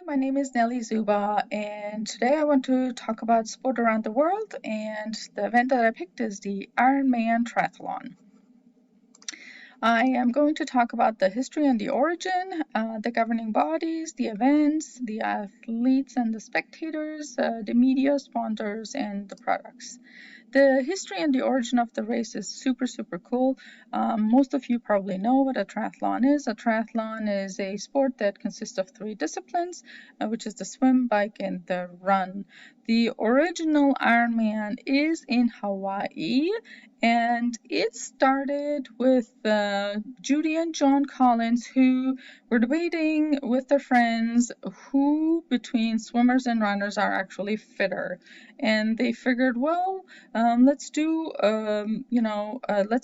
my name is Nelly Zuba, and today I want to talk about sport around the world. And the event that I picked is the Ironman Triathlon. I am going to talk about the history and the origin, the governing bodies, the events, the athletes and the spectators, the media, sponsors, and the products. The history and the origin of the race is super cool. Most of you probably know what a triathlon is. A triathlon is a sport that consists of three disciplines, which is the swim, bike, and the run. The original Ironman is in Hawaii, and it started with Judy and John Collins, who were debating with their friends who between swimmers and runners are actually fitter. And they figured, well, let's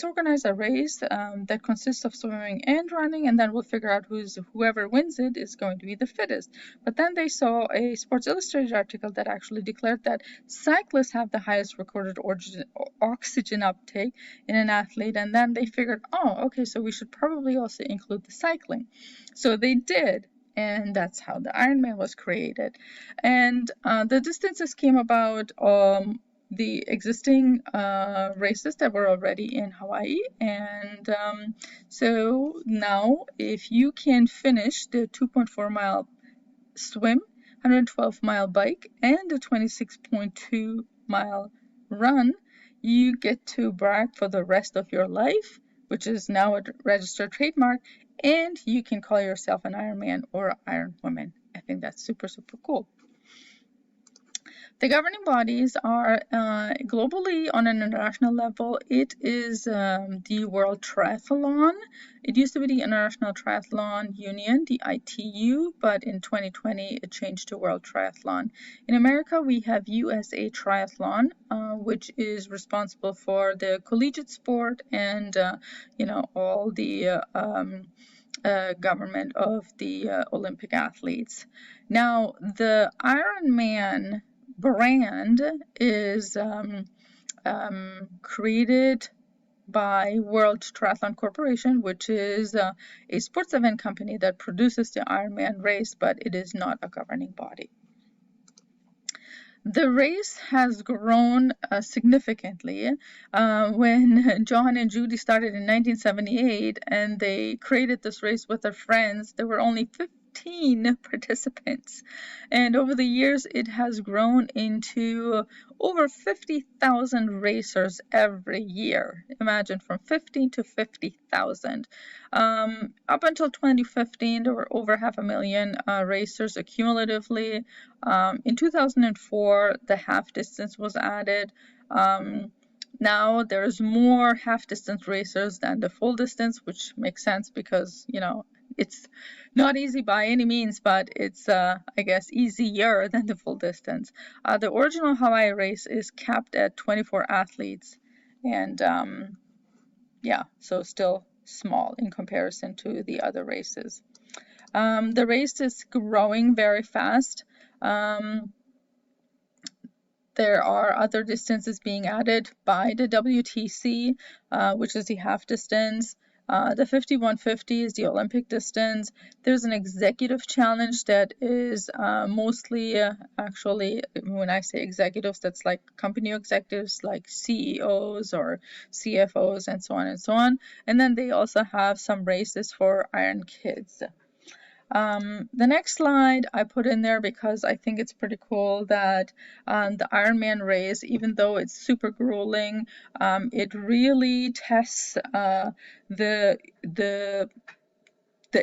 organize a race that consists of swimming and running, and then we'll figure out whoever wins it is going to be the fittest. But then they saw a Sports Illustrated article that actually declared that cyclists have the highest recorded oxygen uptake in an athlete, and then they figured, oh, okay, so we should probably also include the cycling. So they did. And that's how the Ironman was created. And the distances came about the existing races that were already in Hawaii. And so now, if you can finish the 2.4 mile swim, 112 mile bike, and a 26.2 mile run, you get to brag for the rest of your life, which is now a registered trademark, and you can call yourself an Ironman or Ironwoman. I think that's super cool. The governing bodies are globally on an international level. It is the World Triathlon. It used to be the International Triathlon Union, the ITU, but in 2020 it changed to World Triathlon. In America, we have USA Triathlon, which is responsible for the collegiate sport and all the government of the Olympic athletes. Now, the Ironman brand is created by World Triathlon Corporation, which is a sports event company that produces the Ironman race, but it is not a governing body. The race has grown significantly. When John and Judy started in 1978 and they created this race with their friends, there were only 15 participants. And over the years, it has grown into over 50,000 racers every year. Imagine, from 15 to 50,000. Up until 2015, there were over 500,000 racers accumulatively. In 2004, the half distance was added. Now there's more half distance racers than the full distance, which makes sense because, it's not easy by any means, but it's, I guess, easier than the full distance. The original Hawaii race is capped at 24 athletes, and so still small in comparison to the other races. The race is growing very fast. There are other distances being added by the WTC, which is the half distance. The 5150 is the Olympic distance. There's an executive challenge that is mostly, actually, when I say executives, that's like company executives like CEOs or CFOs and so on and so on. And then they also have some races for Iron Kids. The next slide I put in there because I think it's pretty cool that the Ironman race, even though it's super grueling, it really tests the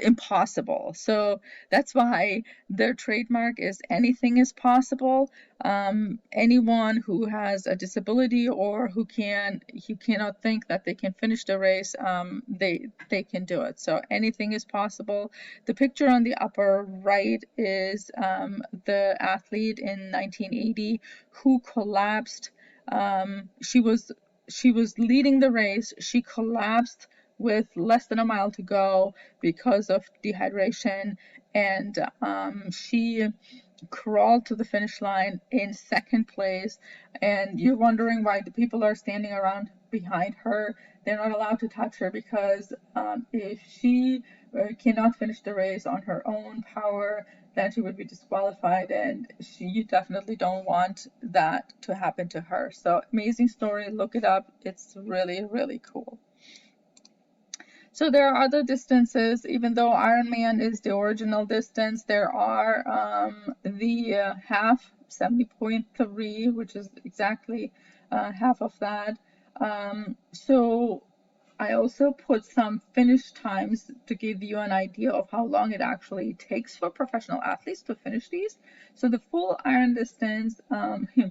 impossible. So that's why their trademark is anything is possible. Anyone who has a disability or who cannot think that they can finish the race, they can do it. So anything is possible. The picture on the upper right is the athlete in 1980 who collapsed. She was leading the race. She collapsed with less than a mile to go because of dehydration, and she crawled to the finish line in second place. And you're wondering why the people are standing around behind her. They're not allowed to touch her because if she cannot finish the race on her own power, then she would be disqualified, and you definitely don't want that to happen to her. So amazing story, look it up. It's really, really cool. So there are other distances, even though Ironman is the original distance, there are the half, 70.3, which is exactly half of that. So I also put some finish times to give you an idea of how long it actually takes for professional athletes to finish these. So the full Iron distance,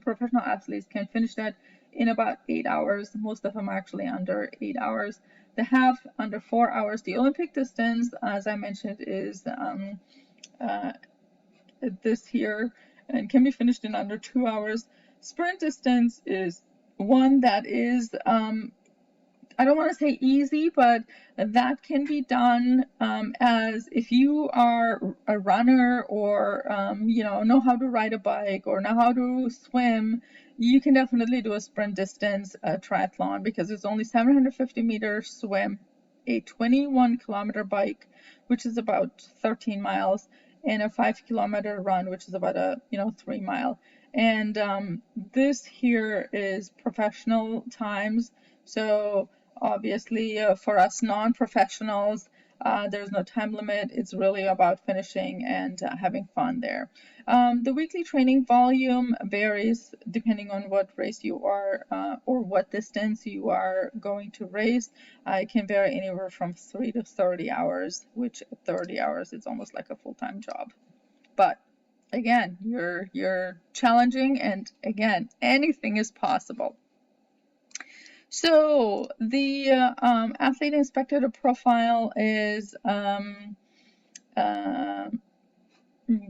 professional athletes can finish that in about 8 hours. Most of them are actually under 8 hours. The half under 4 hours. The Olympic distance, as I mentioned, is this here and can be finished in under 2 hours. Sprint distance is one that is I don't want to say easy, but that can be done as if you are a runner or know how to ride a bike or know how to swim. You can definitely do a sprint distance triathlon because it's only 750 meters swim, a 21-kilometer bike, which is about 13 miles, and a 5-kilometer run, which is about a 3 mile. And this here is professional times. So obviously, for us non-professionals, there's no time limit. It's really about finishing and having fun there. The weekly training volume varies depending on what race you are or what distance you are going to race. It can vary anywhere from 3 to 30 hours, which 30 hours is almost like a full-time job. But again, you're challenging, and again, anything is possible. So the athlete inspector profile is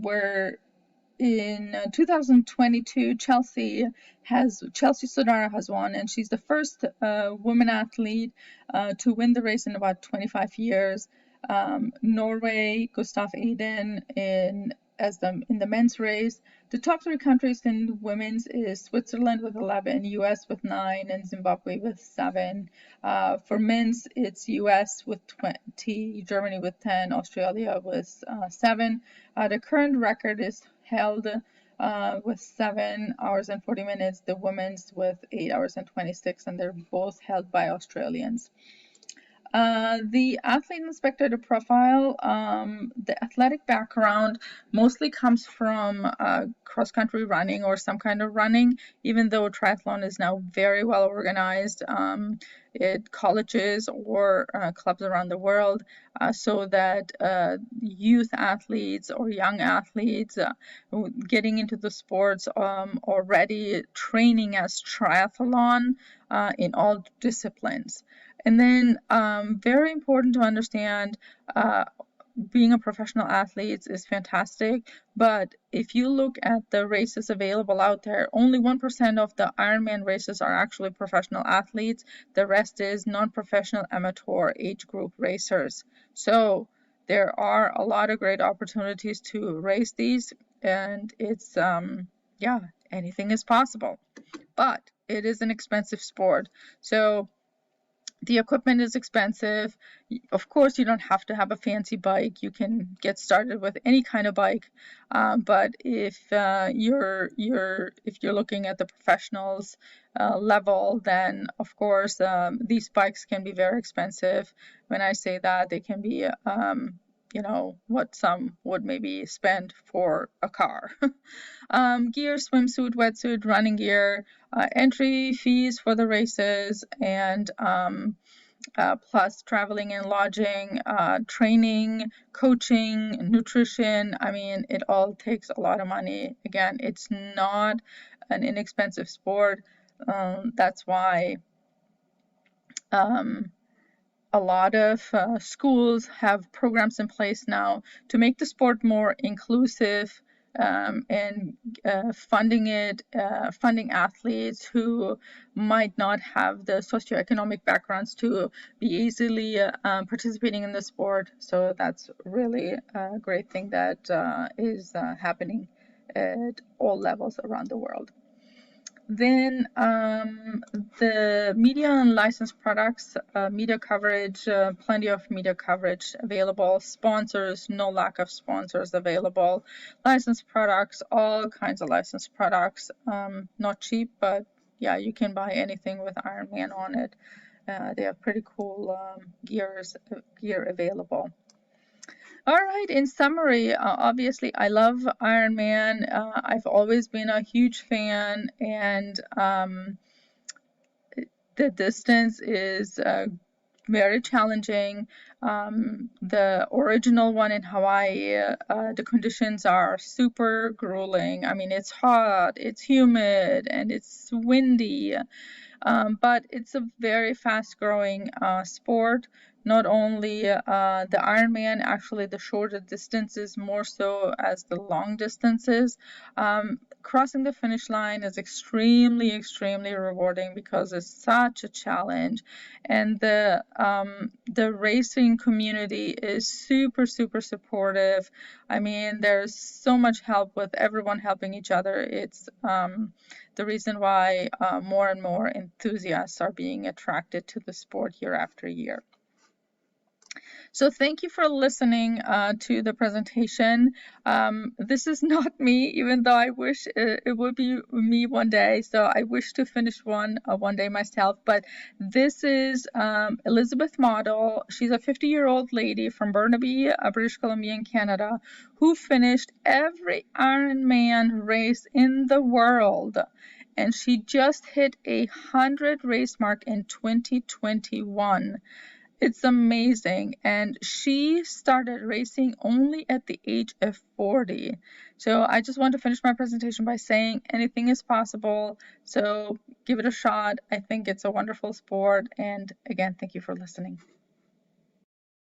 where in 2022 Chelsea Sodaro has won, and she's the first woman athlete to win the race in about 25 years. Norway, Gustav Eden in the men's race. The top 3 countries in women's is Switzerland with 11, US with 9, and Zimbabwe with 7. For men's, it's US with 20, Germany with 10, Australia with 7. The current record is held with 7 hours and 40 minutes, the women's with 8 hours and 26, and they're both held by Australians. The athlete inspector profile, the athletic background mostly comes from cross-country running or some kind of running, even though triathlon is now very well organized at colleges or clubs around the world, so that youth athletes or young athletes getting into the sports already training as triathlon in all disciplines. And then very important to understand, being a professional athlete is fantastic, but if you look at the races available out there, only 1% of the Ironman races are actually professional athletes. The rest is non-professional amateur age group racers. So there are a lot of great opportunities to race these, and it's anything is possible. But it is an expensive sport. So the equipment is expensive. Of course, you don't have to have a fancy bike. You can get started with any kind of bike. But if you're looking at the professionals level, then of course these bikes can be very expensive. When I say that, they can be what some would maybe spend for a car. Gear, swimsuit, wetsuit, running gear, entry fees for the races, and plus traveling and lodging, training, coaching, nutrition. I mean, it all takes a lot of money. Again, it's not an inexpensive sport. That's why a lot of schools have programs in place now to make the sport more inclusive, and funding athletes who might not have the socioeconomic backgrounds to be easily participating in the sport. So that's really a great thing that is happening at all levels around the world. Then the media and licensed products, media coverage, plenty of media coverage available. Sponsors, no lack of sponsors available. Licensed products, all kinds of licensed products. Not cheap, but yeah, you can buy anything with Ironman on it. They have pretty cool gear available. All right, in summary, obviously I love Ironman. I've always been a huge fan, and the distance is very challenging. The original one in Hawaii, the conditions are super grueling. I mean, it's hot, it's humid, and it's windy. But it's a very fast-growing sport. Not only the Ironman, actually the shorter distances more so as the long distances. Crossing the finish line is extremely, extremely rewarding because it's such a challenge, and the racing community is super, super supportive. I mean, there's so much help with everyone helping each other. It's the reason why more and more enthusiasts are being attracted to the sport year after year. So thank you for listening to the presentation. This is not me, even though I wish it would be me one day. So I wish to finish one day myself. But this is Elizabeth Model. She's a 50-year-old lady from Burnaby, British Columbia in Canada, who finished every Ironman race in the world. And she just hit 100 race mark in 2021. It's amazing. And she started racing only at the age of 40. So I just want to finish my presentation by saying anything is possible. So give it a shot. I think it's a wonderful sport. And again, thank you for listening.